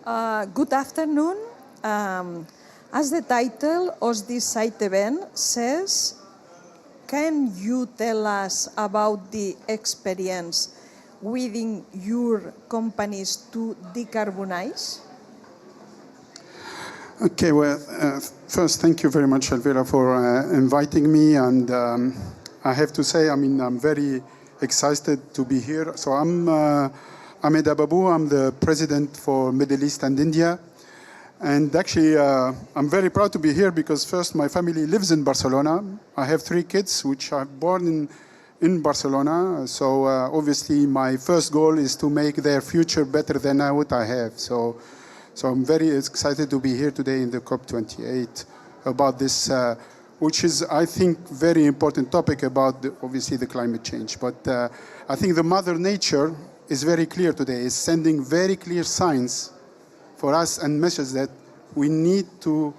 Good afternoon. As the title of this site event says, can you tell us about the experience within your companies to decarbonize? Okay, well, first, thank you very much, Elvira, for inviting me. And I have to say, I'm very excited to be here. So I'm Ahmed Ababu. I'm the president for Middle East and India. And actually, I'm very proud to be here because first, my family lives in Barcelona. I have 3 kids, which are born in Barcelona. So obviously, my first goal is to make their future better than what I have. So I'm very excited to be here today in the COP28 about this, which is, I think, very important topic about, obviously, the climate change. But I think the Mother Nature is very clear today. It's sending very clear signs for us and messages that we need to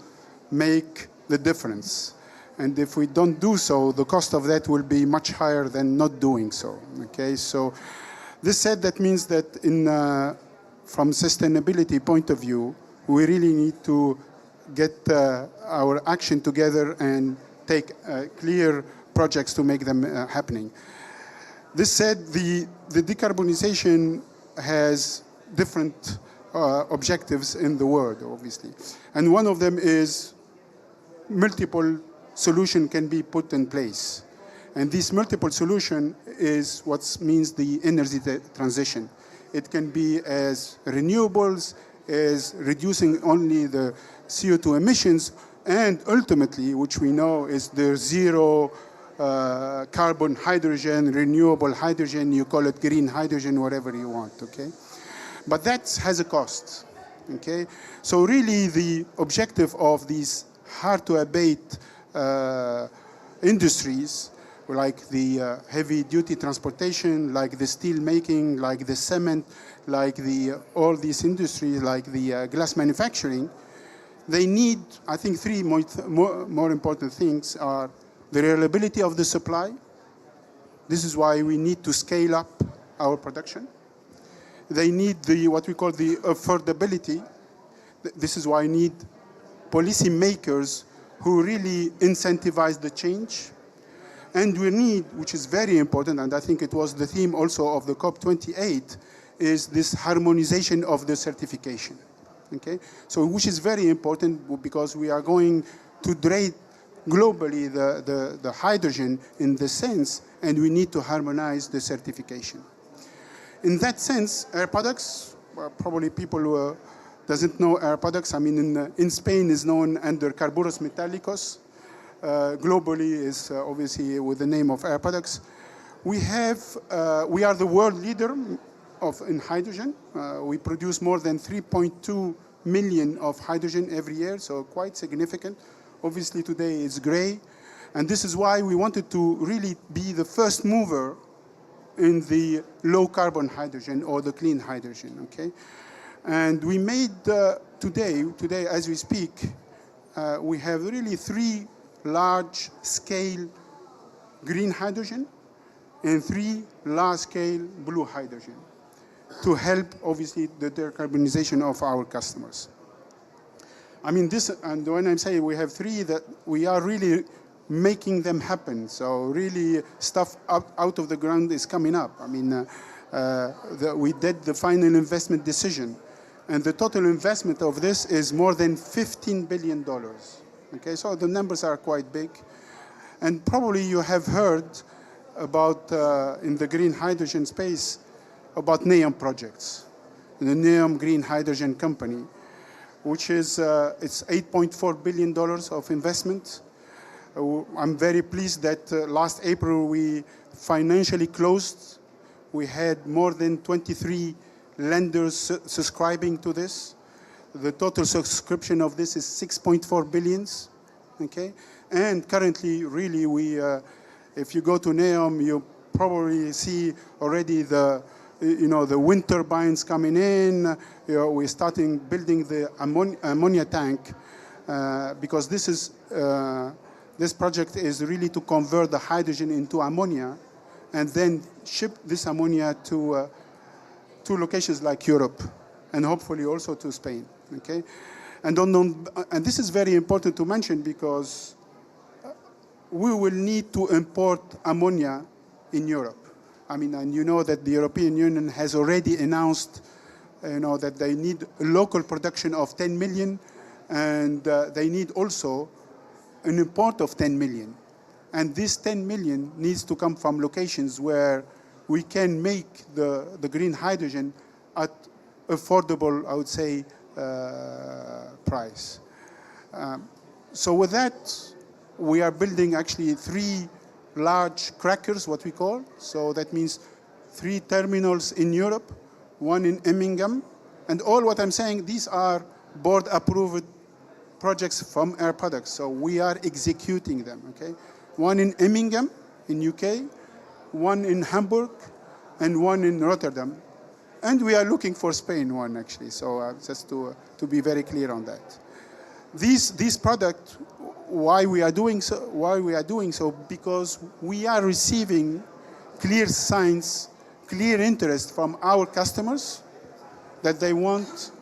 make the difference. And if we don't do so, the cost of that will be much higher than not doing so. Okay, so this said, that means that from sustainability point of view, we really need to get our action together and take clear projects to make them happening. This said, the decarbonization has different objectives in the world, obviously. And one of them is multiple solutions can be put in place. And this multiple solution is what means the energy transition. It can be as renewables, as reducing only the CO2 emissions, and ultimately, which we know is the zero carbon hydrogen, renewable hydrogen, you call it green hydrogen, whatever you want, okay? But that has a cost, okay? So really the objective of these hard-to-abate industries, like the heavy-duty transportation, like the steel making, like the cement, like all these industries, like the glass manufacturing, they need, I think, 3 more important things are the reliability of the supply. This is why we need to scale up our production. They need what we call the affordability. This is why we need policy makers who really incentivize the change. And we need, which is very important, and I think it was the theme also of the COP28, is this harmonization of the certification. Okay? So which is very important because we are going to trade globally the hydrogen in this sense, and we need to harmonize the certification. In that sense, Air Products, probably people who doesn't know Air Products, in Spain is known under Carburos Metálicos. Globally is obviously with the name of Air Products. We are the world leader in hydrogen. We produce more than 3.2 million of hydrogen every year, so quite significant. Obviously today it's gray, and this is why we wanted to really be the first mover in the low carbon hydrogen or the clean hydrogen, okay? And we made today as we speak, we have really 3 large scale green hydrogen and 3 large scale blue hydrogen to help obviously the decarbonization of our customers. And when I say we have 3, that we are really making them happen. So really stuff out of the ground is coming up. We did the final investment decision, and the total investment of this is more than $15 billion. Okay, so the numbers are quite big. And probably you have heard about, in the green hydrogen space, about NEOM projects, the NEOM Green Hydrogen Company, which is, it's $8.4 billion of investment. I'm very pleased that last April we financially closed. We had more than 23 lenders subscribing to this. The total subscription of this is 6.4 billion, okay? And currently, really, if you go to NEOM, you probably see already the wind turbines coming in. We're starting building the ammonia tank because this project is really to convert the hydrogen into ammonia and then ship this ammonia to 2 locations like Europe. and hopefully also to Spain. Okay, and and this is very important to mention because we will need to import ammonia in Europe. I mean, and you know that the European Union has already announced, that they need local production of 10 million, and they need also an import of 10 million. And this 10 million needs to come from locations where we can make the green hydrogen at affordable, I would say, price. So with that, we are building actually 3 large crackers, what we call. So that means 3 terminals in Europe, 1 in Immingham. And all what I'm saying, these are board-approved projects from Air Products. So we are executing them, okay? 1 in Immingham in UK, 1 in Hamburg, and 1 in Rotterdam. And we are looking for Spain 1, actually. So just to be very clear on that. These products, why we are doing so? Because we are receiving clear signs, clear interest from our customers that they want,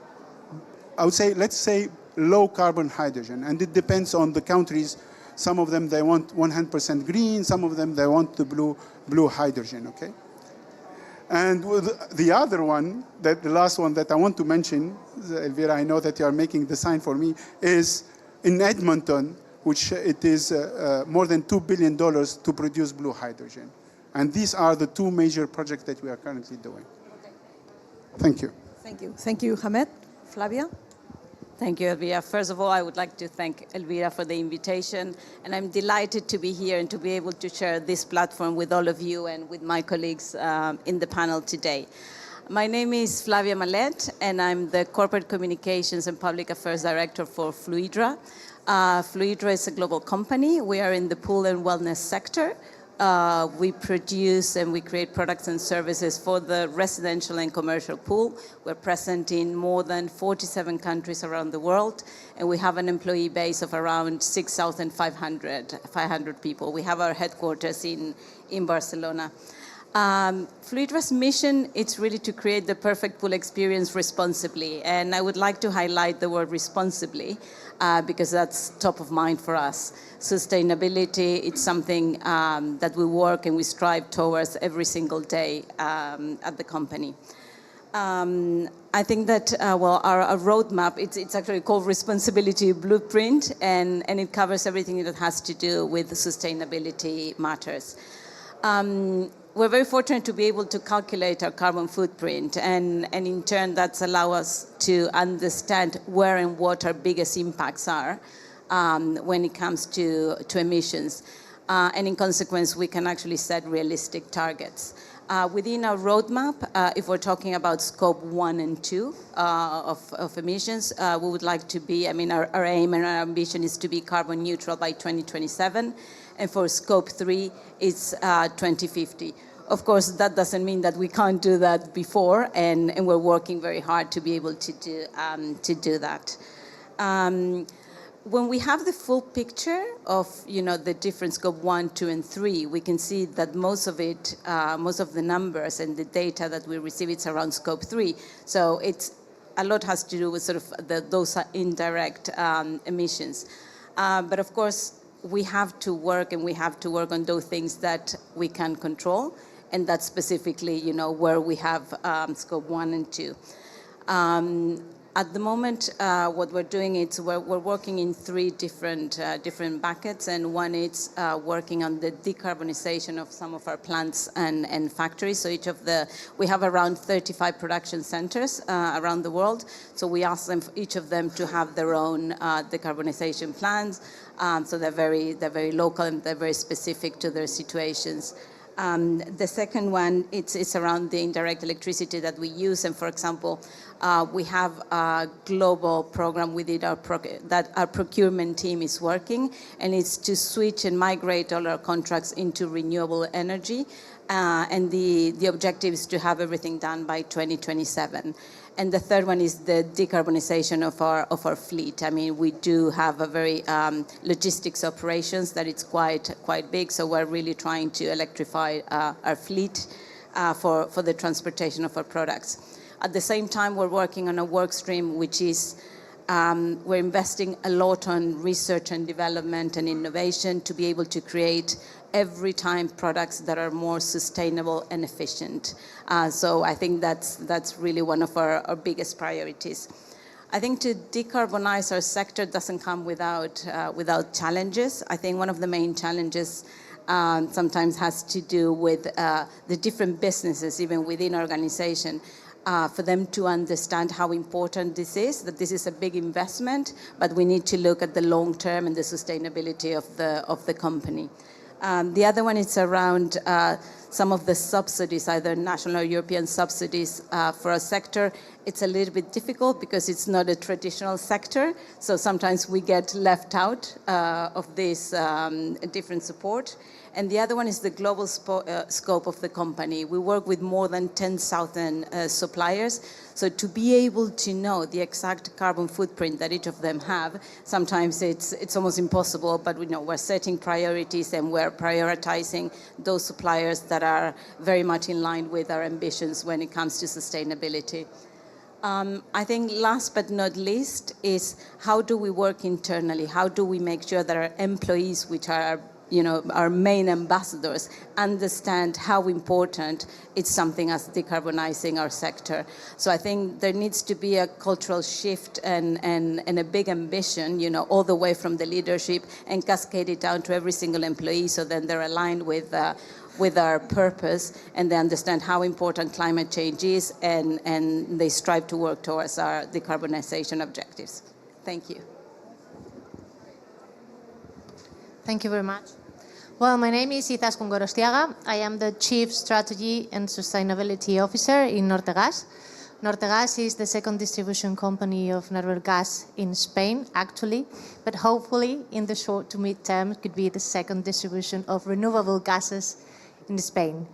I would say, let's say, low carbon hydrogen. And it depends on the countries. Some of them, they want 100% green. Some of them, they want the blue hydrogen, okay? And with the other one, the last one that I want to mention, Elvira, I know that you are making the sign for me, is in Edmonton, which it is more than $2 billion to produce blue hydrogen. And these are the 2 major projects that we are currently doing. Thank you. Thank you. Thank you, Hamed. Flavia? Thank you, Elvira. First of all, I would like to thank Elvira for the invitation, and I'm delighted to be here and to be able to share this platform with all of you and with my colleagues in the panel today. My name is Flavia Mallet, and I'm the Corporate Communications and Public Affairs Director for Fluidra. Fluidra is a global company. We are in the pool and wellness sector. We produce and we create products and services for the residential and commercial pool. We're present in more than 47 countries around the world, and we have an employee base of around 6,500 people. We have our headquarters in Barcelona. Fluidra's mission is really to create the perfect pool experience responsibly, and I would like to highlight the word responsibly because that's top of mind for us. Sustainability, it's something that we work and we strive towards every single day at the company. I think that, our roadmap, it's actually called Responsibility Blueprint, and it covers everything that has to do with sustainability matters. We're very fortunate to be able to calculate our carbon footprint, and in turn that's allow us to understand where and what our biggest impacts are when it comes to emissions. And in consequence, we can actually set realistic targets. Within our roadmap, if we're talking about scope 1 and 2 of emissions, we would like to be, our aim and our ambition is to be carbon neutral by 2027. And for scope 3, it's 2050. Of course, that doesn't mean that we can't do that before, and we're working very hard to be able to do that. When we have the full picture of the different scope 1, 2, and 3, we can see that most of the numbers and the data that we receive, it's around scope 3. So a lot has to do with sort of those indirect emissions. But of course, we have to work on those things that we can control, and that's specifically, where we have scope 1 and 2. At the moment, what we're doing is we're working in 3 different buckets, and one is working on the decarbonization of some of our plants and factories. So we have around 35 production centers around the world. So we ask them, each of them, to have their own decarbonization plans. So they're very local and they're very specific to their situations. The second one, it's around the indirect electricity that we use. And for example, we have a global program within that our procurement team is working, and it's to switch and migrate all our contracts into renewable energy. And the objective is to have everything done by 2027. And the third one is the decarbonization of our fleet. We do have a very logistics operations that it's quite big, so we're really trying to electrify our fleet for the transportation of our products. At the same time, we're working on a work stream which is we're investing a lot on research and development and innovation to be able to create every time products that are more sustainable and efficient. So I think that's really one of our biggest priorities. I think to decarbonize our sector doesn't come without challenges. I think one of the main challenges sometimes has to do with the different businesses, even within organization, for them to understand how important this is, that this is a big investment, but we need to look at the long term and the sustainability of the company. The other one is around some of the subsidies, either national or European subsidies for a sector. It's a little bit difficult because it's not a traditional sector, so sometimes we get left out of this different support. And the other one is the global scope of the company. We work with more than 10,000 suppliers. So to be able to know the exact carbon footprint that each of them have, sometimes it's almost impossible, but we know we're setting priorities and we're prioritizing those suppliers that are very much in line with our ambitions when it comes to sustainability. I think last but not least is how do we work internally? How do we make sure that our employees, which are our main ambassadors, understand how important it's something as decarbonizing our sector. So I think there needs to be a cultural shift and a big ambition, all the way from the leadership and cascade it down to every single employee, so then they're aligned with our purpose and they understand how important climate change is and they strive to work towards our decarbonization objectives. Thank you. Thank you very much. Well, my name is Izaskun Gorostiaga. I am the Chief Strategy and Sustainability Officer in Nortegas. Nortegas is the second distribution company of natural gas in Spain, actually, but hopefully in the short to mid-term could be the second distribution of renewable gases in Spain.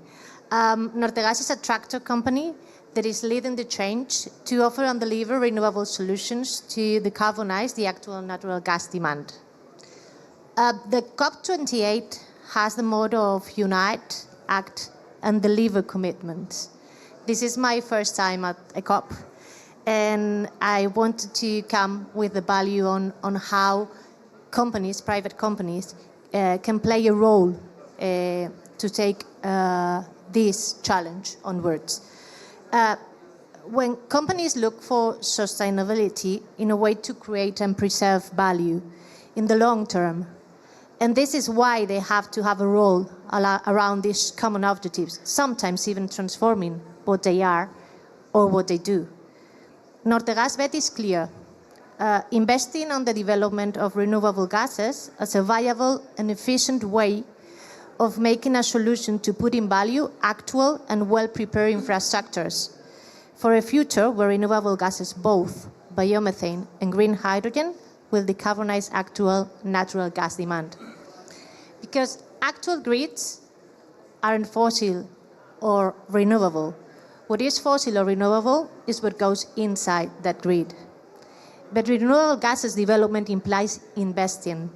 Nortegas is a tractor company that is leading the change to offer and deliver renewable solutions to decarbonize the actual natural gas demand. The COP28 has the motto of Unite, Act, and Deliver commitments. This is my first time at a COP, and I wanted to come with the value on how companies, private companies, can play a role to take this challenge onwards. When companies look for sustainability in a way to create and preserve value in the long term, and this is why they have to have a role around these common objectives, sometimes even transforming what they are or what they do. Nortegas' bet is clear. Investing on the development of renewable gases as a viable and efficient way of making a solution to put in value actual and well-prepared infrastructures for a future where renewable gases, both biomethane and green hydrogen, will decarbonize actual natural gas demand. Because actual grids aren't fossil or renewable. What is fossil or renewable is what goes inside that grid. But renewable gases development implies investing.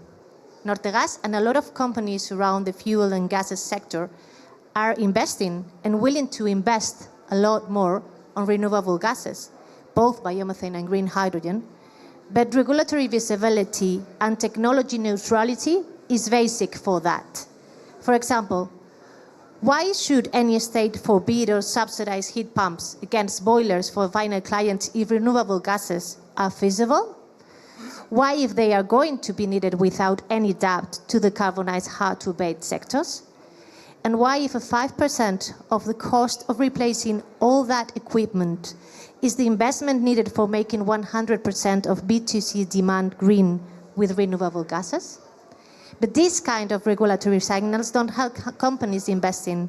Nortegas and a lot of companies around the fuel and gases sector are investing and willing to invest a lot more on renewable gases, both biomethane and green hydrogen. But regulatory visibility and technology neutrality is basic for that. For example, why should any state forbid or subsidize heat pumps against boilers for final clients if renewable gases are feasible? Why, if they are going to be needed without any doubt to decarbonize hard-to-abate sectors? And why, if 5% of the cost of replacing all that equipment is the investment needed for making 100% of B2C demand green with renewable gases? But these kind of regulatory signals don't help companies investing.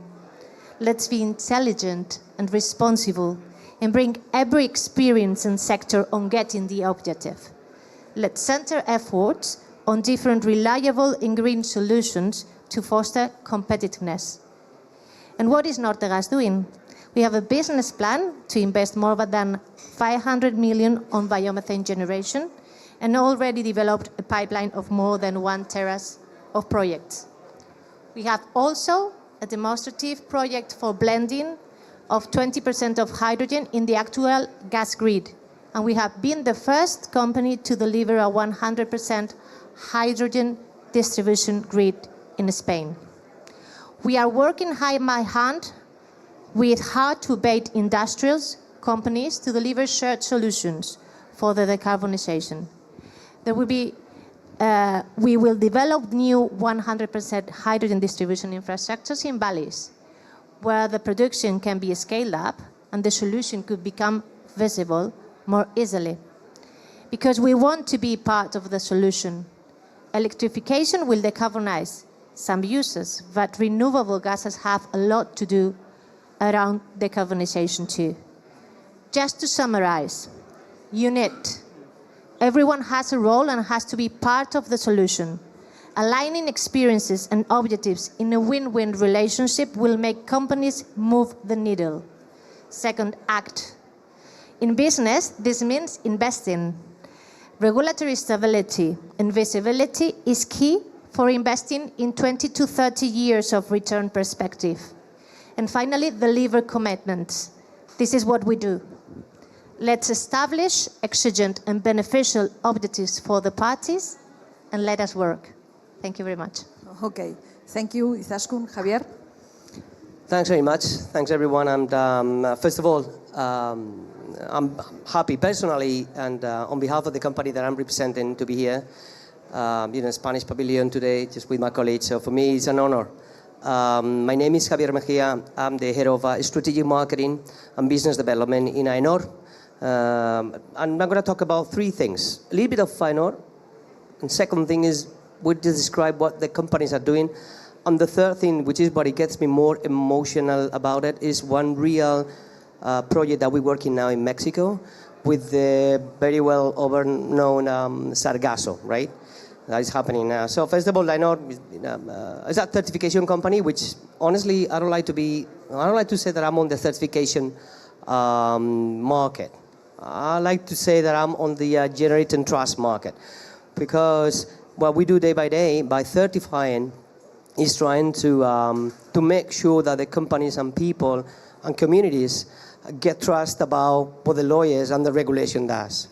Let's be intelligent and responsible and bring every experience and sector on getting the objective. Let's center efforts on different reliable and green solutions to foster competitiveness. And what is Nortegas doing? We have a business plan to invest more than 500 million on biomethane generation and already developed a pipeline of more than 1 terawatt of projects. We have also a demonstrative project for blending of 20% of hydrogen in the actual gas grid. And we have been the first company to deliver a 100% hydrogen distribution grid in Spain. We are working hand by hand with hard-to-abate industrials companies to deliver shared solutions for the decarbonization. There will be, we will develop new 100% hydrogen distribution infrastructures in valleys, where the production can be scaled up and the solution could become visible more easily. Because we want to be part of the solution. Electrification will decarbonize some uses, but renewable gases have a lot to do around decarbonization too. Just to summarize, unit. Everyone has a role and has to be part of the solution. Aligning experiences and objectives in a win-win relationship will make companies move the needle. Second, act. In business, this means investing. Regulatory stability and visibility is key for investing in 20 to 30 years of return perspective. And finally, deliver commitments. This is what we do. Let's establish exigent and beneficial objectives for the parties, and let us work. Thank you very much. Okay, thank you, Izaskun. Javier? Thanks very much. Thanks, everyone. And first of all, I'm happy personally and on behalf of the company that I'm representing to be here, Spanish Pavilion today, just with my colleagues. So for me, it's an honor. My name is Javier Mejia. I'm the head of strategic marketing and business development in AENOR. And I'm going to talk about three things. A little bit of AENOR. And second thing is, we describe what the companies are doing. And the third thing, which is what it gets me more emotional about it, is one real project that we're working now in Mexico with the very well known Sargasso, right? That is happening now. So first of all, AENOR is a certification company, which honestly, I don't like to say that I'm on the certification market. I like to say that I'm on the generate and trust market, because what we do day by day by certifying is trying to make sure that the companies and people and communities get trust about what the lawyers and the regulation does.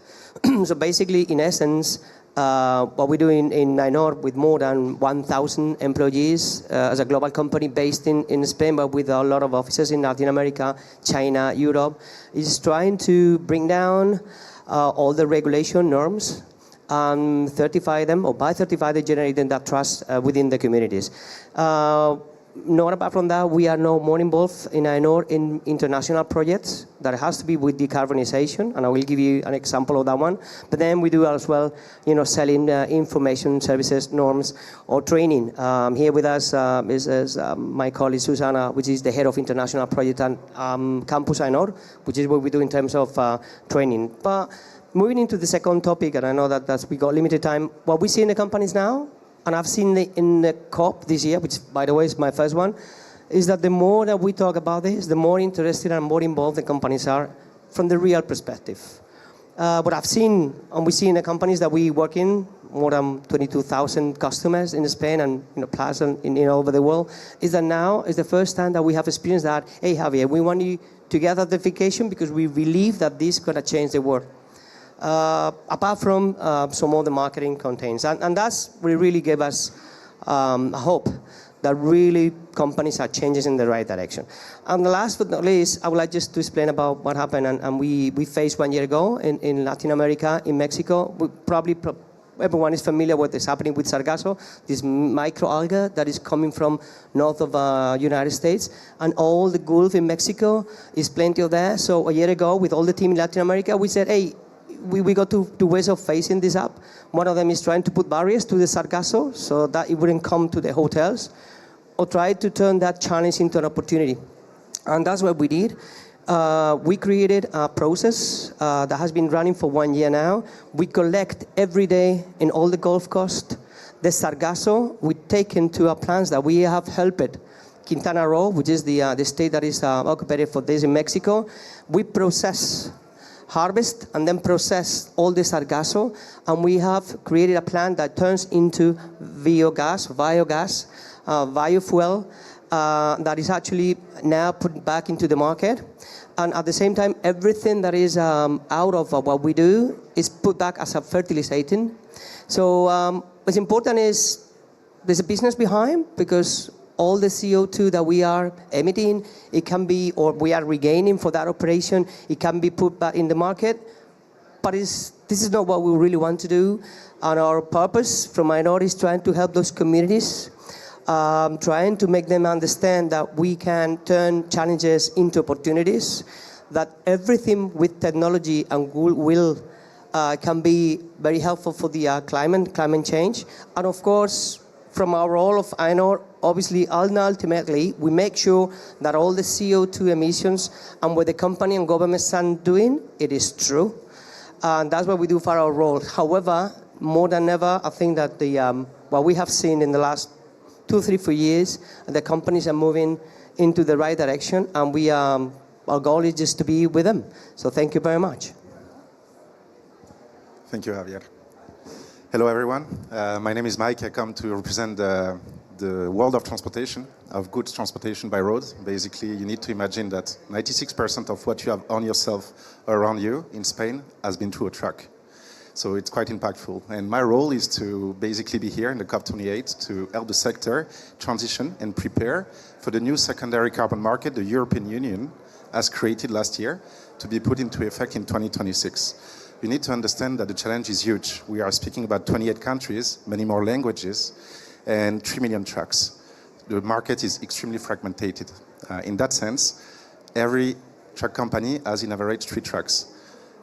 So basically, in essence, what we do in AENOR with more than 1,000 employees as a global company based in Spain, but with a lot of offices in Latin America, China, Europe, is trying to bring down all the regulation norms and certify them, or by certify they generating that trust within the communities. Not apart from that, we are now more involved in AENOR in international projects that has to be with decarbonization, and I will give you an example of that one. But then we do as well, selling information services, norms, or training. Here with us is my colleague Susana, which is the head of international project and Campus AENOR, which is what we do in terms of training. But moving into the second topic, and I know that we got limited time, what we see in the companies now, and I've seen in the COP this year, which by the way is my first one, is that the more that we talk about this, the more interested and more involved the companies are from the real perspective. What I've seen, and we see in the companies that we work in, more than 22,000 customers in Spain and plus in all over the world, is that now is the first time that we have experienced that, hey Javier, we want you to get certification because we believe that this is going to change the world. Apart from some of the marketing campaigns. And that's really gave us hope that really companies are changing in the right direction. And last but not least, I would like just to explain about what happened and we faced 1 year ago in Latin America, in Mexico. Everyone is familiar with what's happening with Sargasso, this microalgae that is coming from north of United States, and all the Gulf in Mexico is plenty of there. So a year ago, with all the team in Latin America, we said, hey, we got two ways of facing this up. One of them is trying to put barriers to the Sargasso so that it wouldn't come to the hotels, or try to turn that challenge into an opportunity. And that's what we did. We created a process that has been running for 1 year now. We collect every day in all the Gulf Coast the Sargasso. We take into our plants that we have helped Quintana Roo, which is the state that is occupied for this in Mexico. We harvest and then process all the Sargasso, and we have created a plant that turns into biogas, biofuel, that is actually now put back into the market. And at the same time, everything that is out of what we do is put back as a fertilizing. So what's important is there's a business behind, because all the CO2 that we are emitting, it can be, or we are regaining for that operation, it can be put back in the market. But this is not what we really want to do. And our purpose from Ainor is trying to help those communities, trying to make them understand that we can turn challenges into opportunities, that everything with technology and will can be very helpful for the climate change. And of course, from our role of Ainor, obviously, ultimately, we make sure that all the CO2 emissions and what the company and governments are doing, it is true. And that's what we do for our role. However, more than ever, I think that what we have seen in the last 2, 3, 4 years, the companies are moving into the right direction, and our goal is just to be with them. So thank you very much. Thank you, Javier. Hello, everyone. My name is Mike. I come to represent the world of transportation, of goods transportation by road. Basically, you need to imagine that 96% of what you have on yourself around you in Spain has been through a truck. So it's quite impactful. And my role is to basically be here in the COP28 to help the sector transition and prepare for the new secondary carbon market the European Union has created last year to be put into effect in 2026. You need to understand that the challenge is huge. We are speaking about 28 countries, many more languages, and 3 million trucks. The market is extremely fragmented. In that sense, every truck company has in average 3 trucks.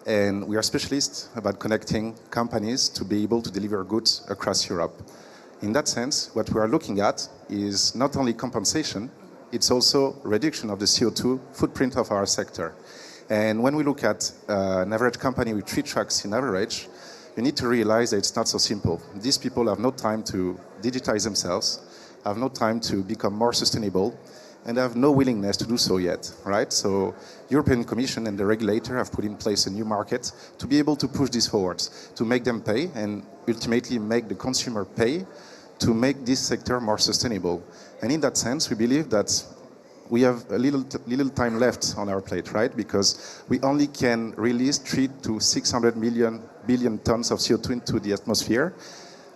And we are specialists about connecting companies to be able to deliver goods across Europe. In that sense, what we are looking at is not only compensation, it's also reduction of the CO2 footprint of our sector. And when we look at an average company with 3 trucks in average, you need to realize that it's not so simple. These people have no time to digitize themselves, have no time to become more sustainable, and have no willingness to do so yet, right? So European Commission and the regulator have put in place a new market to be able to push this forward, to make them pay and ultimately make the consumer pay to make this sector more sustainable. And in that sense, we believe that we have a little time left on our plate, right? Because we only can release 3 to 600 billion tons of CO2 into the atmosphere.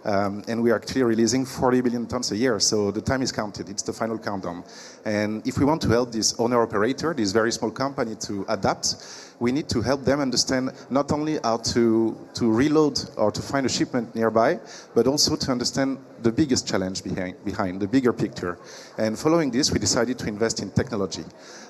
And we are actually releasing 40 billion tons a year. So the time is counted. It's the final countdown. And if we want to help this owner-operator, this very small company, to adapt, we need to help them understand not only how to reload or to find a shipment nearby, but also to understand the biggest challenge behind the bigger picture. And following this, we decided to invest in technology.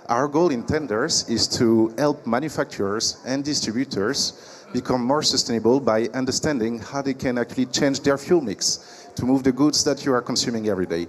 Our goal in tenders is to help manufacturers and distributors become more sustainable by understanding how they can actually change their fuel mix to move the goods that you are consuming every day.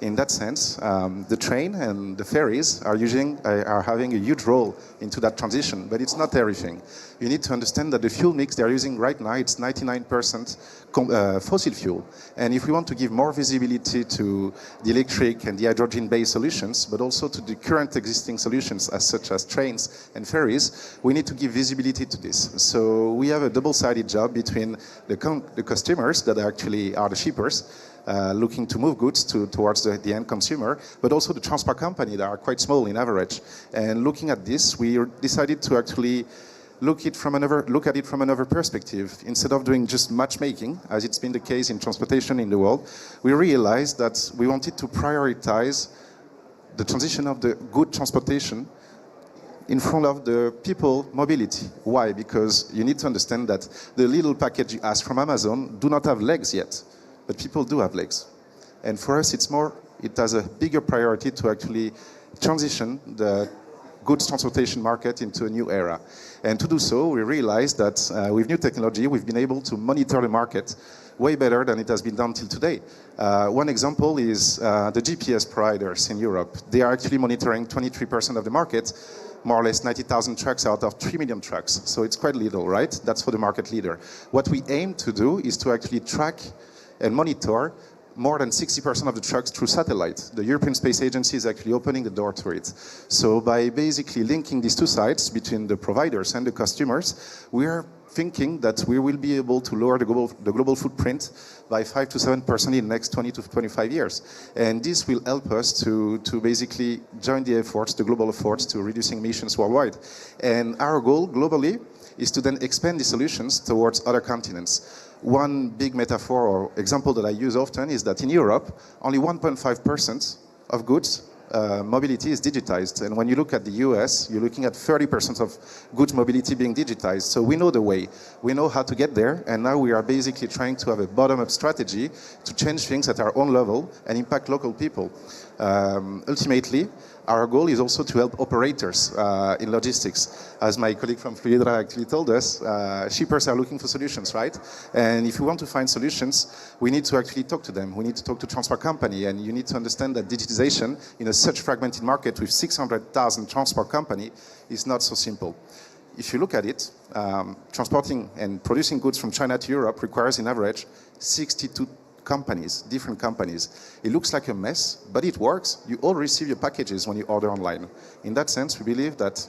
In that sense, the train and the ferries are having a huge role into that transition, but it's not everything. You need to understand that the fuel mix they're using right now, it's 99% fossil fuel. And if we want to give more visibility to the electric and the hydrogen-based solutions, but also to the current existing solutions such as trains and ferries, we need to give visibility to this. So we have a double-sided job between the customers that actually are the shippers, looking to move goods towards the end consumer, but also the transport company that are quite small in average. And looking at this, we decided to actually look at it from another perspective. Instead of doing just matchmaking, as it's been the case in transportation in the world, we realized that we wanted to prioritize the transition of the good transportation in front of the people mobility. Why? Because you need to understand that the little package you ask from Amazon do not have legs yet. But people do have legs. And for us, it has a bigger priority to actually transition the goods transportation market into a new era. And to do so, we realized that with new technology, we've been able to monitor the market way better than it has been done till today. One example is the GPS providers in Europe. They are actually monitoring 23% of the market, more or less 90,000 trucks out of 3 million trucks. So it's quite little, right? That's for the market leader. What we aim to do is to actually track and monitor more than 60% of the trucks through satellite. The European Space Agency is actually opening the door to it. So by basically linking these two sides between the providers and the customers, we are thinking that we will be able to lower the global footprint by 5 to 7% in the next 20 to 25 years. And this will help us to basically join the efforts, the global efforts to reducing emissions worldwide. And our goal globally is to then expand the solutions towards other continents. One big metaphor or example that I use often is that in Europe, only 1.5% of goods mobility is digitized. And when you look at the US, you're looking at 30% of goods mobility being digitized. So we know the way. We know how to get there. And now we are basically trying to have a bottom-up strategy to change things at our own level and impact local people. Ultimately, our goal is also to help operators in logistics. As my colleague from Fluidra actually told us, shippers are looking for solutions, right? And if we want to find solutions, we need to actually talk to them. We need to talk to transport company, and you need to understand that digitization in a such fragmented market with 600,000 transport company is not so simple. If you look at it, transporting and producing goods from China to Europe requires, in average, 62 companies, different companies. It looks like a mess, but it works. You all receive your packages when you order online. In that sense, we believe that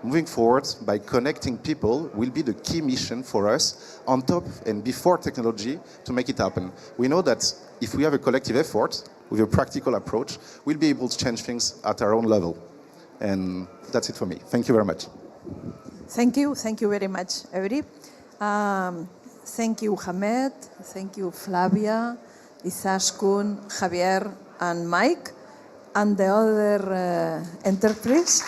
moving forward by connecting people will be the key mission for us on top and before technology to make it happen. We know that if we have a collective effort with a practical approach, we'll be able to change things at our own level. And that's it for me. Thank you very much. Thank you very much, everybody. Thank you, Hamed. Thank you, Flavia, Izaskun, Javier, and Mike, and the other interpreters.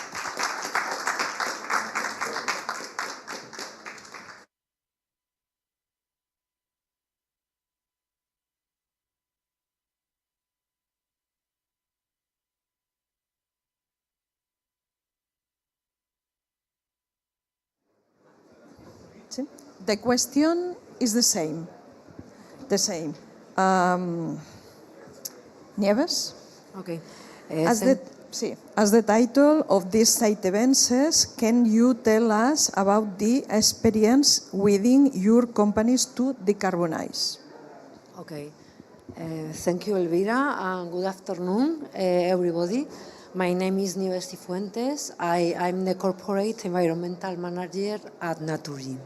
The question is the same. Nieves? Okay. As the title of this site event says, can you tell us about the experience within your companies to decarbonize? Okay. Thank you, Elvira, and good afternoon, everybody. My name is Nieves Cifuentes. I'm the Corporate Environmental Manager at Naturgy.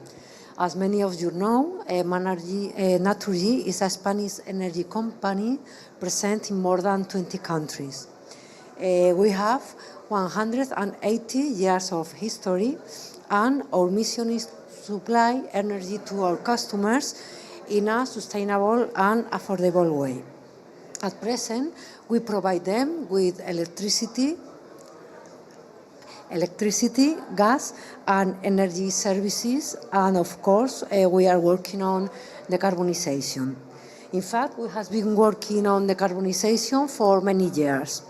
As many of you know, Naturgy is a Spanish energy company present in more than 20 countries. We have 180 years of history, and our mission is to supply energy to our customers in a sustainable and affordable way. At present, we provide them with electricity, gas, and energy services, and of course, we are working on decarbonization. In fact, we have been working on decarbonization for many years.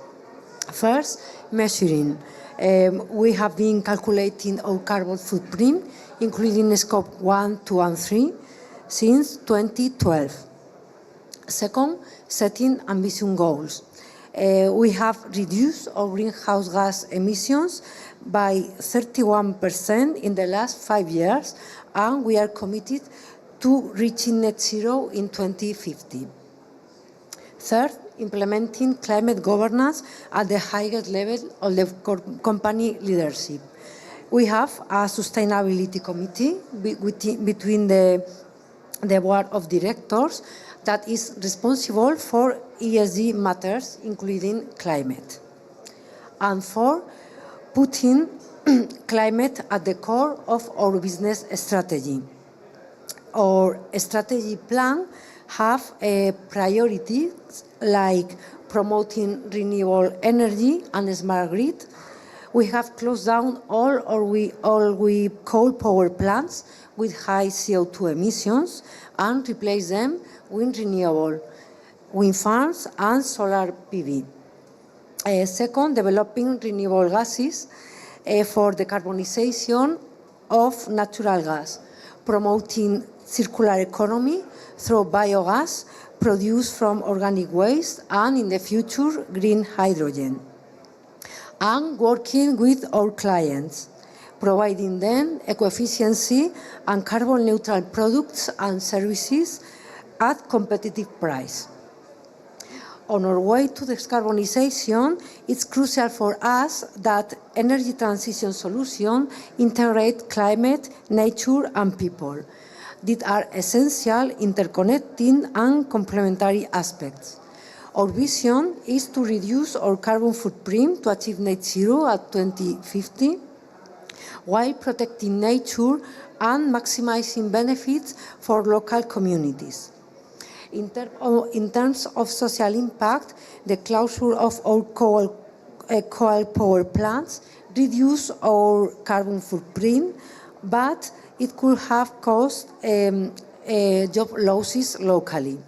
First, measuring. We have been calculating our carbon footprint, including scope 1, 2, and 3, since 2012. Second, setting ambitious goals. We have reduced our greenhouse gas emissions by 31% in the last 5 years, and we are committed to reaching net zero in 2050. Third, implementing climate governance at the highest level of the company leadership. We have a sustainability committee between the board of directors that is responsible for ESG matters, including climate. And four, putting climate at the core of our business strategy. Our strategy plan have priorities like promoting renewable energy and smart grid. We have closed down all our coal power plants with high CO2 emissions and replaced them with renewable wind farms and solar PV. Second, developing renewable gases for decarbonization of natural gas, promoting circular economy through biogas produced from organic waste and, in the future, green hydrogen. And working with our clients, providing them eco-efficiency and carbon-neutral products and services at competitive price. on our way to decarbonization, it's crucial for us that energy transition solutions integrate climate, nature, and people. These are essential, interconnecting, and complementary aspects. Our vision is to reduce our carbon footprint to achieve net zero at 2050, while protecting nature and maximizing benefits for local communities. In terms of social impact, the closure of our coal power plants reduce our carbon footprint, but it could have caused job losses locally.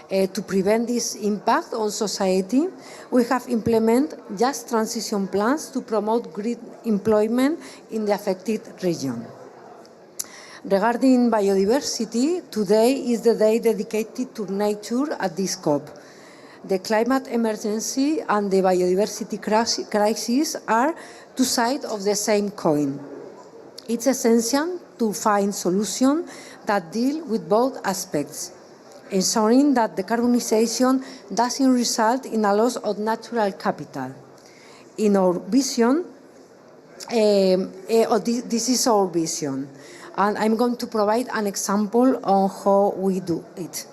To prevent this impact on society, we have implemented just transition plans to promote green employment in the affected region. Regarding biodiversity, today is the day dedicated to nature at this COP. The climate emergency and the biodiversity crisis are two sides of the same coin. It's essential to find solutions that deal with both aspects, ensuring that decarbonization doesn't result in a loss of natural capital. In our vision, this is our vision, and I'm going to provide an example on how we do it.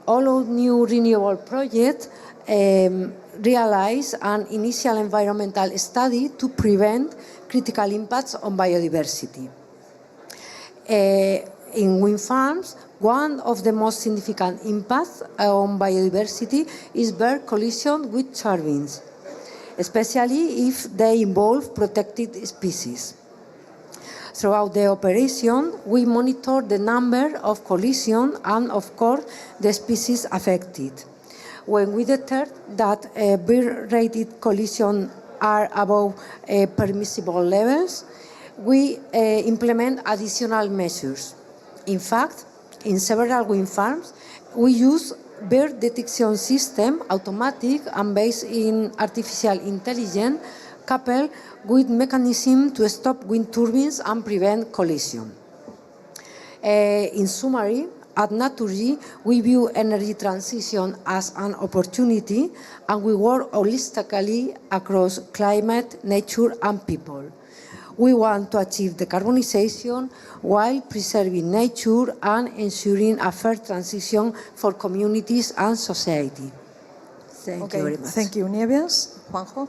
All our new renewable projects realize an initial environmental study to prevent critical impacts on biodiversity. In wind farms, one of the most significant impacts on biodiversity is bird collision with turbines, especially if they involve protected species. Throughout the operation, we monitor the number of collisions and, of course, the species affected. When we detect that bird-related collisions are above permissible levels, we implement additional measures. In fact, in several wind farms, we use bird detection system, automatic and based in artificial intelligence, coupled with mechanisms to stop wind turbines and prevent collision. In summary, at Naturgy, we view energy transition as an opportunity, and we work holistically across climate, nature, and people. We want to achieve decarbonization while preserving nature and ensuring a fair transition for communities and society. Thank you very much. Thank you, Nieves. Juanjo?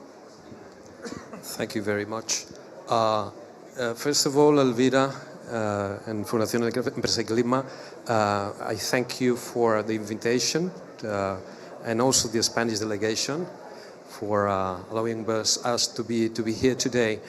Thank you very much. First of all, Elvira and Fundación Empresa y Clima, I thank you for the invitation and also the Spanish delegation for allowing us to be here today.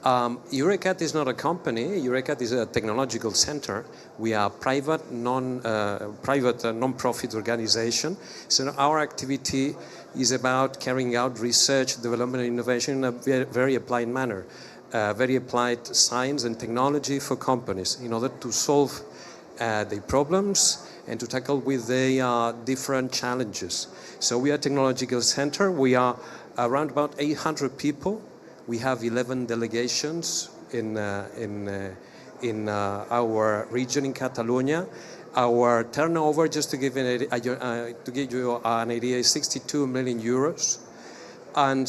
Eurecat is not a company. Eurecat is a technological center. We are a private non-profit organization. So our activity is about carrying out research, development, and innovation in a very applied manner, very applied science and technology for companies in order to solve their problems and to tackle with their different challenges. So we are a technological center. We are around about 800 people. We have 11 delegations in our region in Catalonia. Our turnover, just to give you an idea, is 62 million euros. And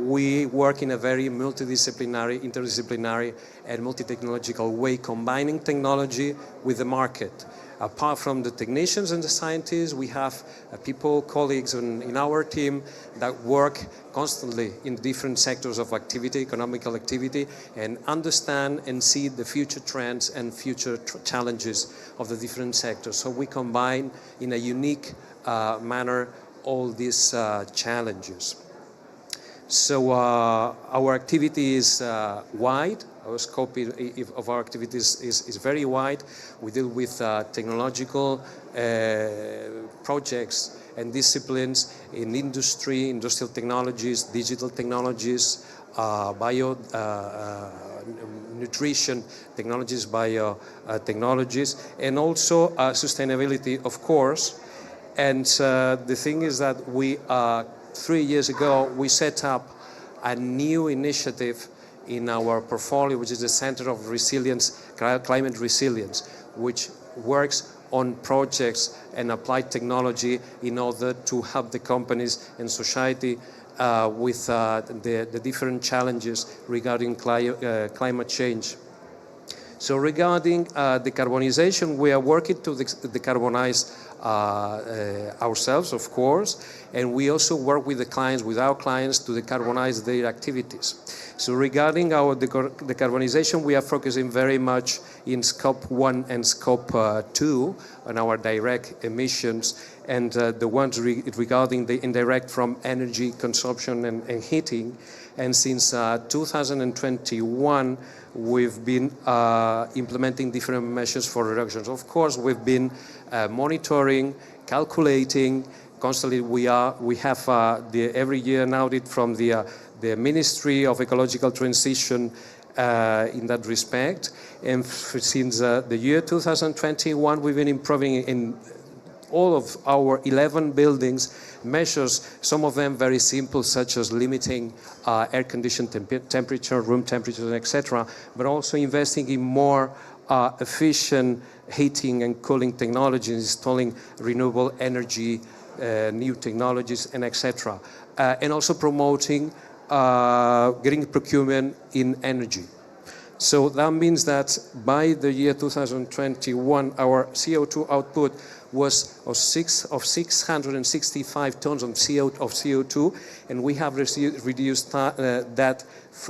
we work in a very multidisciplinary, interdisciplinary, and multi-technological way, combining technology with the market. Apart from the technicians and the scientists, we have people, colleagues in our team that work constantly in different sectors of activity, economical activity, and understand and see the future trends and future challenges of the different sectors. So we combine in a unique manner all these challenges. So our activity is wide. Our scope of our activities is very wide. We deal with technological projects and disciplines in industry, industrial technologies, digital technologies, nutrition technologies, biotechnologies, and also sustainability, of course. And the thing is that we 3 years ago, we set up a new initiative in our portfolio, which is the Center of Resilience, Climate Resilience, which works on projects and apply technology in order to help the companies and society with the different challenges regarding climate change. So regarding decarbonization, we are working to decarbonize ourselves, of course, and we also work with our clients to decarbonize their activities. So regarding our decarbonization, we are focusing very much in Scope 1 and Scope 2 on our direct emissions, and the ones regarding the indirect from energy consumption and heating. And since 2021, we've been implementing different measures for reductions. Of course, we've been monitoring, calculating. Constantly, we have every year an audit from the Ministry of Ecological Transition in that respect. And since the year 2021, we've been improving in all of our 11 buildings measures, some of them very simple, such as limiting air conditioned temperature, room temperature, etc., but also investing in more efficient heating and cooling technologies, installing renewable energy, new technologies, and etc., and also promoting getting procurement in energy. So that means that by the year 2021, our CO2 output was of 665 tons of CO2, and we have reduced that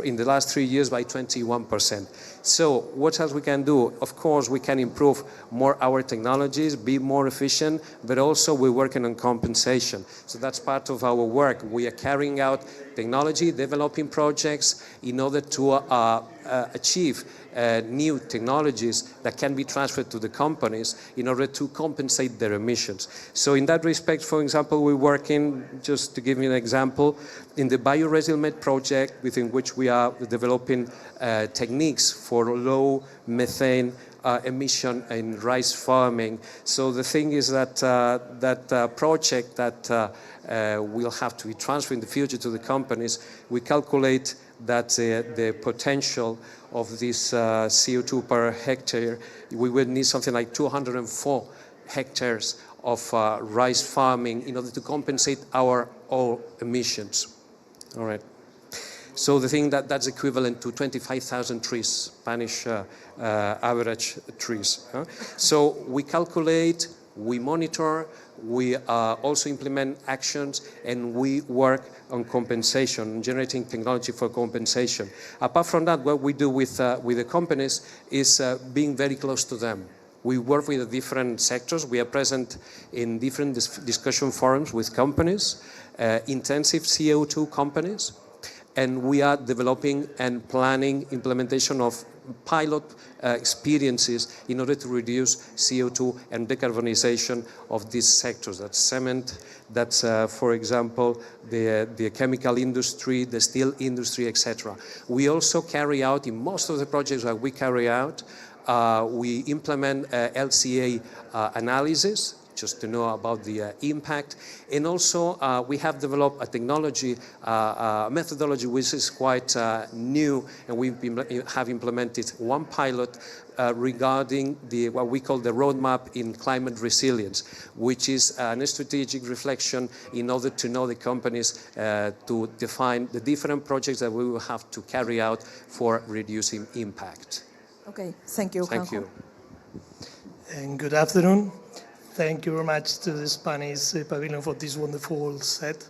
in the last 3 years by 21%. So what else we can do? Of course, we can improve more our technologies, be more efficient, but also we're working on compensation. So that's part of our work. We are carrying out technology, developing projects in order to achieve new technologies that can be transferred to the companies in order to compensate their emissions. So in that respect, for example, we're working, just to give you an example, in the bioresilient project within which we are developing techniques for low methane emission in rice farming. So the thing is that that project that will have to be transferred in the future to the companies, we calculate that the potential of this CO2 per hectare, we will need something like 204 hectares of rice farming in order to compensate our all emissions. All right. So the thing that's equivalent to 25,000 trees, Spanish average trees. Huh? So we calculate, we monitor, we also implement actions, and we work on compensation, generating technology for compensation. Apart from that, what we do with the companies is being very close to them. We work with the different sectors. We are present in different discussion forums with companies, intensive CO2 companies, and we are developing and planning implementation of pilot experiences in order to reduce CO2 and decarbonization of these sectors. That's cement, that's, for example, the chemical industry, the steel industry, etc. We also carry out, in most of the projects that we carry out, we implement LCA analysis, just to know about the impact. And also, we have developed a technology, methodology which is quite new, and we have implemented one pilot regarding what we call the roadmap in climate resilience, which is a strategic reflection in order to know the companies to define the different projects that we will have to carry out for reducing impact. Okay, thank you. Thank you. And good afternoon. Thank you very much to the Spanish Pavilion for this wonderful set.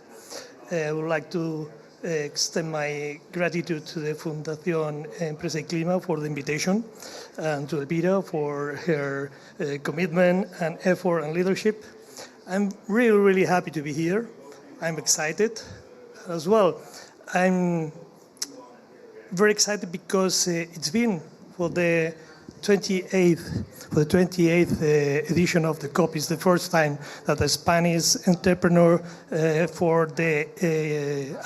I would like to extend my gratitude to the Fundación Empresa y Clima for the invitation, and to Elvira for her commitment and effort and leadership. I'm really, really happy to be here. I'm excited as well. I'm very excited because it's been for the 28th edition of the COP. Is the first time that a Spanish entrepreneur for the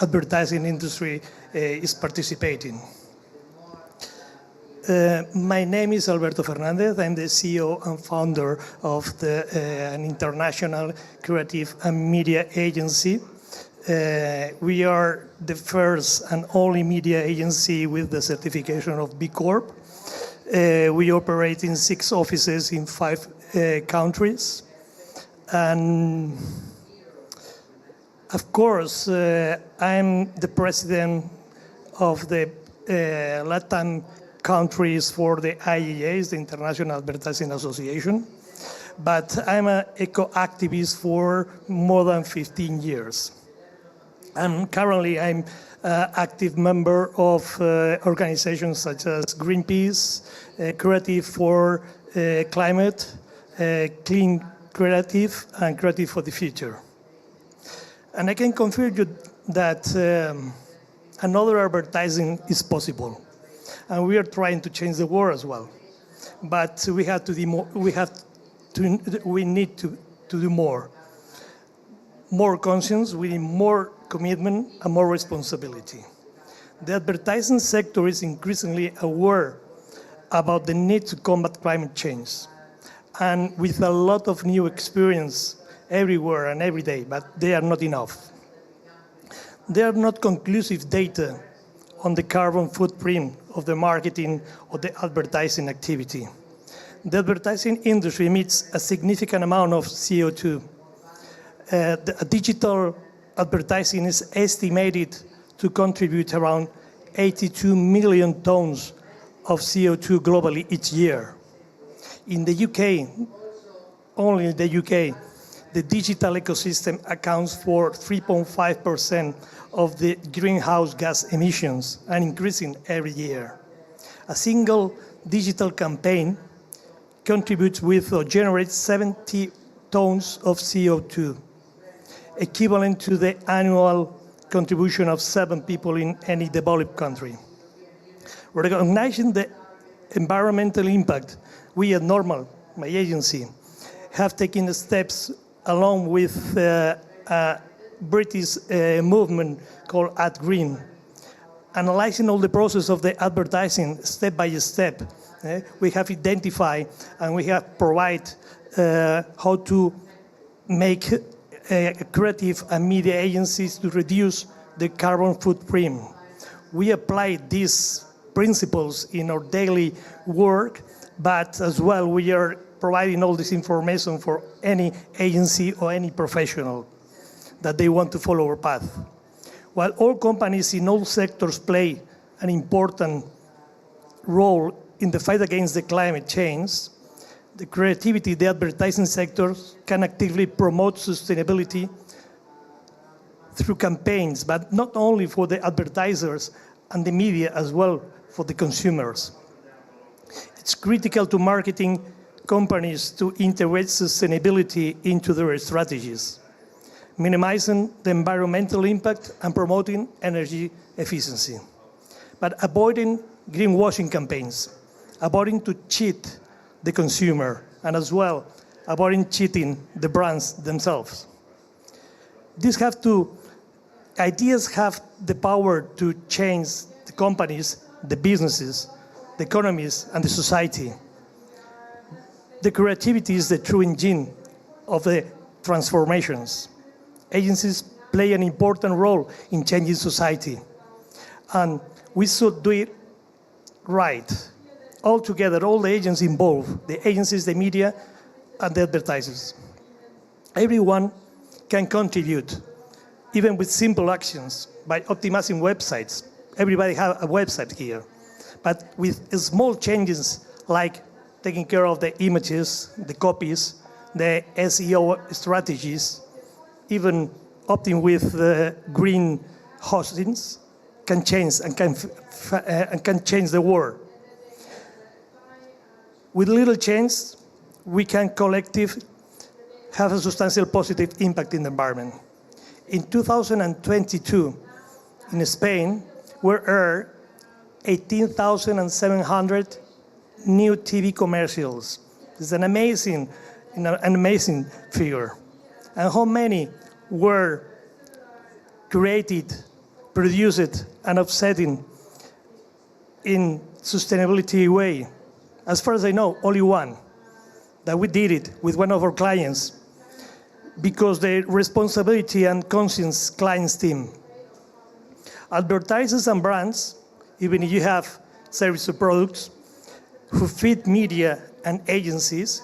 advertising industry is participating. My name is Alberto Fernandez. I'm the CEO and founder of an international creative and media agency. We are the first and only media agency with the certification of B Corp. We operate in 6 offices in 5 countries. And of course, I'm the president of the Latin countries for the IAAs, the International Advertising Association. But I'm an eco-activist for more than 15 years. And currently, I'm an active member of organizations such as Greenpeace, Creative for Climate, Clean Creative, and Creative for the Future. And I can confirm you that another advertising is possible. And we are trying to change the world as well. But we have to do more, we need to do more. More conscience, we need more commitment and more responsibility. The advertising sector is increasingly aware about the need to combat climate change, and with a lot of new experience everywhere and every day, but they are not enough. There are not conclusive data on the carbon footprint of the marketing or the advertising activity. The advertising industry emits a significant amount of CO2. Digital advertising is estimated to contribute around 82 million tons of CO2 globally each year. In the UK, only in the UK, the digital ecosystem accounts for 3.5% of the greenhouse gas emissions and increasing every year. A single digital campaign contributes with or generates 70 tons of CO2, equivalent to the annual contribution of 7 people in any developed country. Recognizing the environmental impact, we at Normal, my agency, have taken steps along with a British movement called At Green, analyzing all the process of the advertising step by step. We have identified and we have provided how to make creative and media agencies to reduce the carbon footprint. We apply these principles in our daily work, but as well we are providing all this information for any agency or any professional that they want to follow our path. While all companies in all sectors play an important role in the fight against the climate change, the creativity, the advertising sectors can actively promote sustainability through campaigns, but not only for the advertisers and the media, as well for the consumers. It's critical to marketing companies to integrate sustainability into their strategies, minimizing the environmental impact and promoting energy efficiency, but avoiding greenwashing campaigns, avoiding to cheat the consumer, and as well avoiding cheating the brands themselves. Ideas have the power to change the companies, the businesses, the economies, and the society. The creativity is the true engine of the transformations. Agencies play an important role in changing society, and we should do it right. All together, all the agents involved, the agencies, the media, and the advertisers. Everyone can contribute, even with simple actions, by optimizing websites. Everybody has a website here. But with small changes, like taking care of the images, the copies, the SEO strategies, even opting with green hostings, can change and can change the world. With little change, we can collectively have a substantial positive impact in the environment. In 2022, in Spain, were aired 18,700 new TV commercials. It's an amazing figure. And how many were created, produced, and offsetting in sustainability way? As far as I know, only one, that we did it with one of our clients, because the responsibility and conscience clients team. Advertisers and brands, even if you have service or products, who feed media and agencies,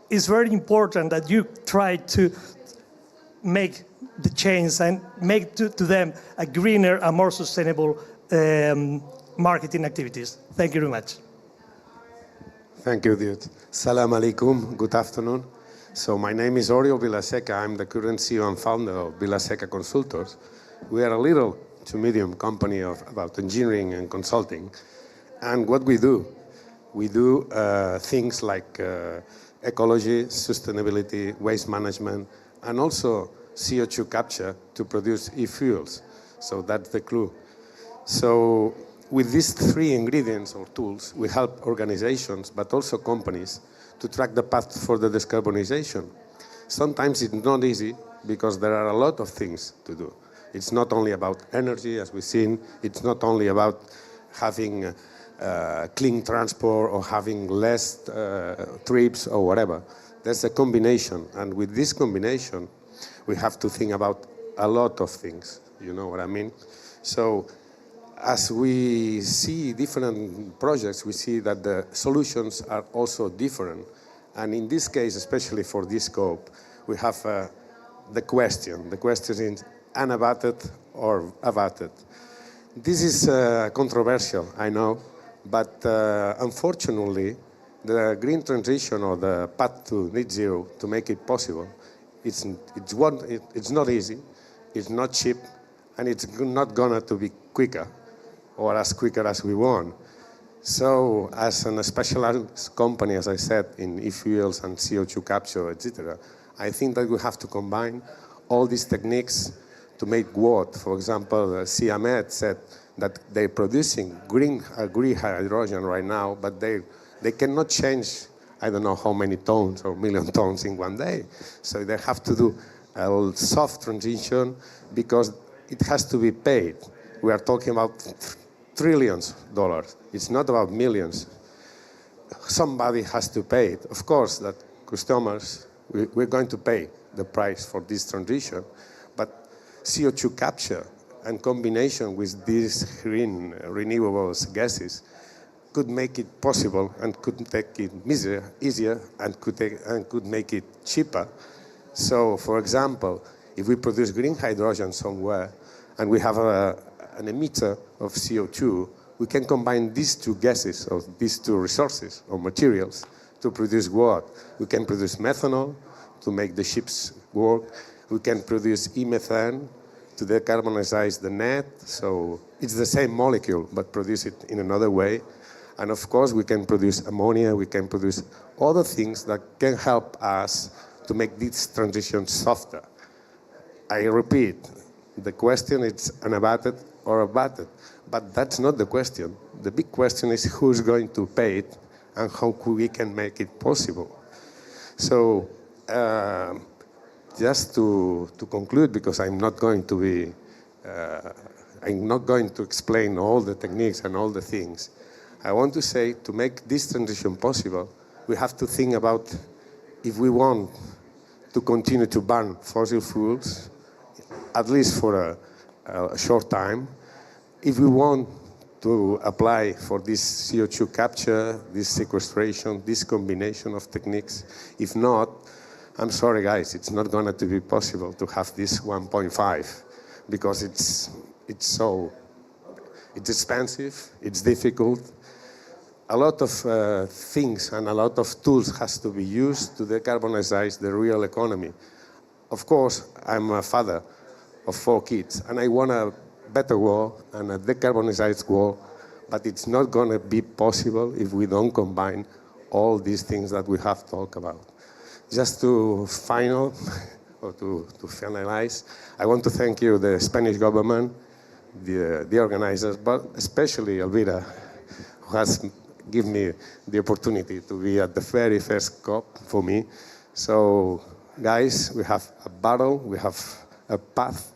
it's very important that you try to make the change and make to them a greener and more sustainable marketing activities. Thank you very much. Thank you, dude. Salam alaikum. Good afternoon. So my name is Oriol Vilaseca. I'm the current CEO and founder of Vilaseca Consultors. We are a little to medium company about engineering and consulting. And what we do things like ecology, sustainability, waste management, and also CO2 capture to produce e-fuels. So that's the clue. So with these three ingredients or tools, we help organizations, but also companies, to track the path for the decarbonization. Sometimes it's not easy because there are a lot of things to do. It's not only about energy, as we've seen. It's not only about having clean transport or having less trips or whatever. There's a combination. And with this combination, we have to think about a lot of things. You know what I mean? So as we see different projects, we see that the solutions are also different. And in this case, especially for this scope, we have the question. The question is unabated or abated. This is controversial, I know, but unfortunately, the green transition or the path to net zero, to make it possible, it's not easy, it's not cheap, and it's not going to be quicker or as quicker as we want. So as a specialized company, as I said, in e-fuels and CO2 capture, etc., I think that we have to combine all these techniques to make what, for example, Siamet said that they're producing green hydrogen right now, but they cannot change, I don't know how many tons or million tons in one day. So they have to do a soft transition because it has to be paid. We are talking about trillions of dollars. It's not about millions. Somebody has to pay it. Of course, that customers, we're going to pay the price for this transition, but CO2 capture and combination with these green renewable gases could make it possible and could make it easier and could make it cheaper. So, for example, if we produce green hydrogen somewhere and we have an emitter of CO2, we can combine these two gases or these two resources or materials to produce what? We can produce methanol to make the ships work. We can produce e-methane to decarbonize the net. So it's the same molecule, but produce it in another way. And of course, we can produce ammonia. We can produce other things that can help us to make this transition softer. I repeat, the question is unabated or abated, but that's not the question. The big question is who's going to pay it and how we can make it possible. So just to conclude, because I'm not going to explain all the techniques and all the things. I want to say, to make this transition possible, we have to think about if we want to continue to burn fossil fuels, at least for a short time, if we want to apply for this CO2 capture, this sequestration, this combination of techniques. If not, I'm sorry guys, it's not going to be possible to have this 1.5 because it's expensive, it's difficult. A lot of things and a lot of tools has to be used to decarbonize the real economy. Of course, I'm a father of 4 kids, and I want a better world and a decarbonized world, but it's not going to be possible if we don't combine all these things that we have talked about. Just to finalize, I want to thank you, the Spanish government, the organizers, but especially Elvira, who has given me the opportunity to be at the very first COP for me. So, guys, we have a battle, we have a path,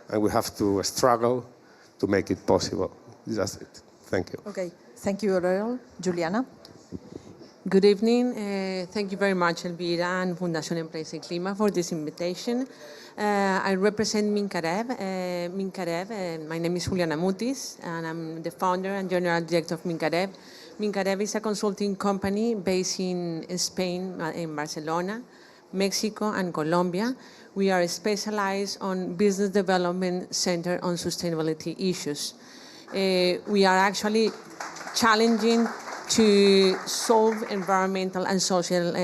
and we have to struggle to make it possible. That's it. Thank you. Okay. Thank you, Oriol. Juliana? Good evening. Thank you very much, Elvira and Fundación Empresa y Clima for this invitation. I represent Mincarev. My name is Juliana Mutis, and I'm the founder and general director of Mincarev. Mincarev is a consulting company based in Spain, in Barcelona, Mexico, and Colombia. We are specialized on business development centered on sustainability issues. We are actually challenging to solve environmental and social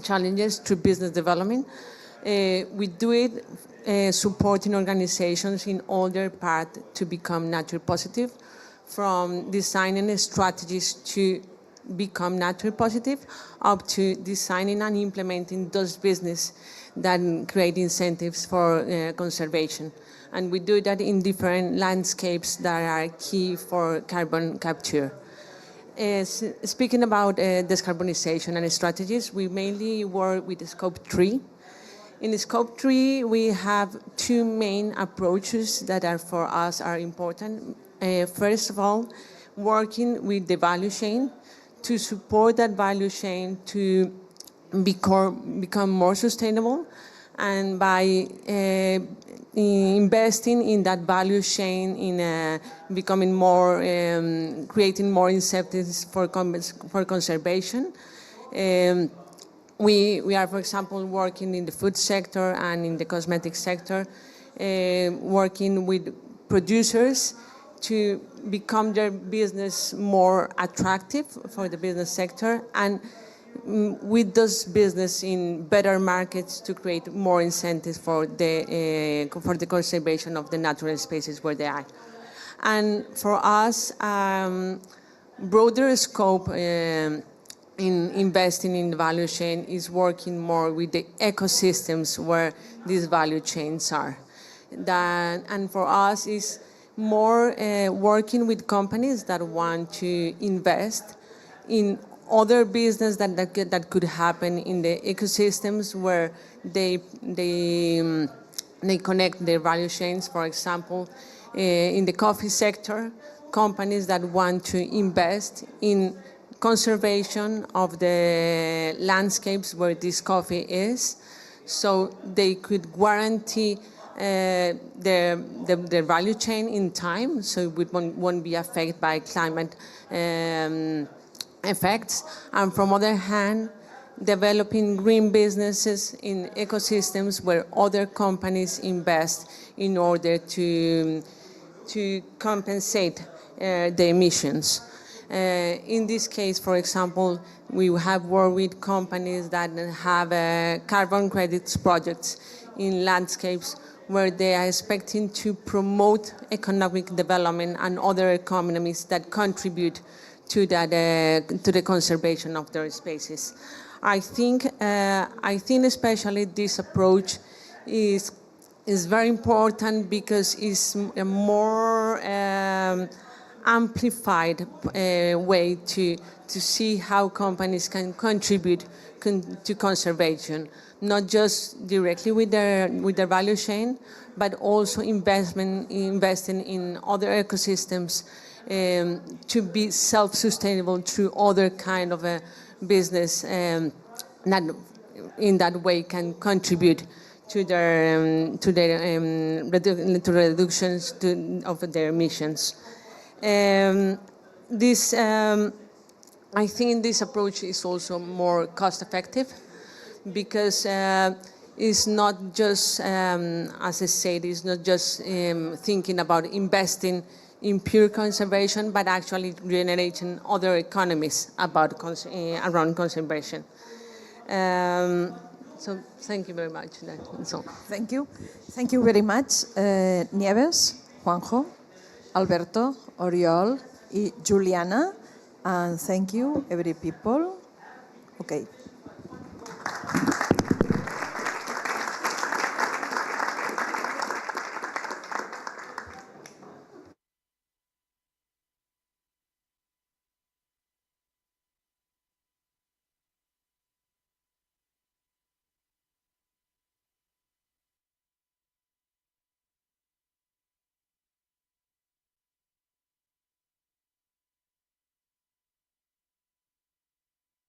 challenges through business development. We do it supporting organizations in all their path to become nature positive, from designing strategies to become nature positive, up to designing and implementing those business that create incentives for conservation. And we do that in different landscapes that are key for carbon capture. Speaking about decarbonization and strategies, we mainly work with Scope 3. In Scope 3, we have two main approaches that are for us are important. First of all, working with the value chain to support that value chain to become more sustainable, and by investing in that value chain, in becoming more, creating more incentives for conservation. We are, for example, working in the food sector and in the cosmetic sector, working with producers to become their business more attractive for the business sector, and with those business in better markets to create more incentives for the conservation of the natural spaces where they are. And for us, broader scope in investing in the value chain is working more with the ecosystems where these value chains are. And for us is more working with companies that want to invest in other business that could happen in the ecosystems where they connect their value chains. For example, in the coffee sector, companies that want to invest in conservation of the landscapes where this coffee is, so they could guarantee their value chain in time, so it won't be affected by climate effects. And from other hand, developing green businesses in ecosystems where other companies invest in order to compensate the emissions. In this case, for example, we have worked with companies that have carbon credits projects in landscapes where they are expecting to promote economic development and other economies that contribute to the conservation of their spaces. I think especially this approach is very important because it's a more amplified way to see how companies can contribute to conservation, not just directly with their value chain, but also investing in other ecosystems to be self-sustainable through other kind of a business that in that way can contribute to their reductions of their emissions. I think this approach is also more cost-effective because it's not just, as I said, it's not just thinking about investing in pure conservation, but actually generating other economies around conservation. So thank you very much. That's all. Thank you. Thank you very much, Nieves, Juanjo, Alberto, Oriol, y Juliana. And thank you, every people. Okay.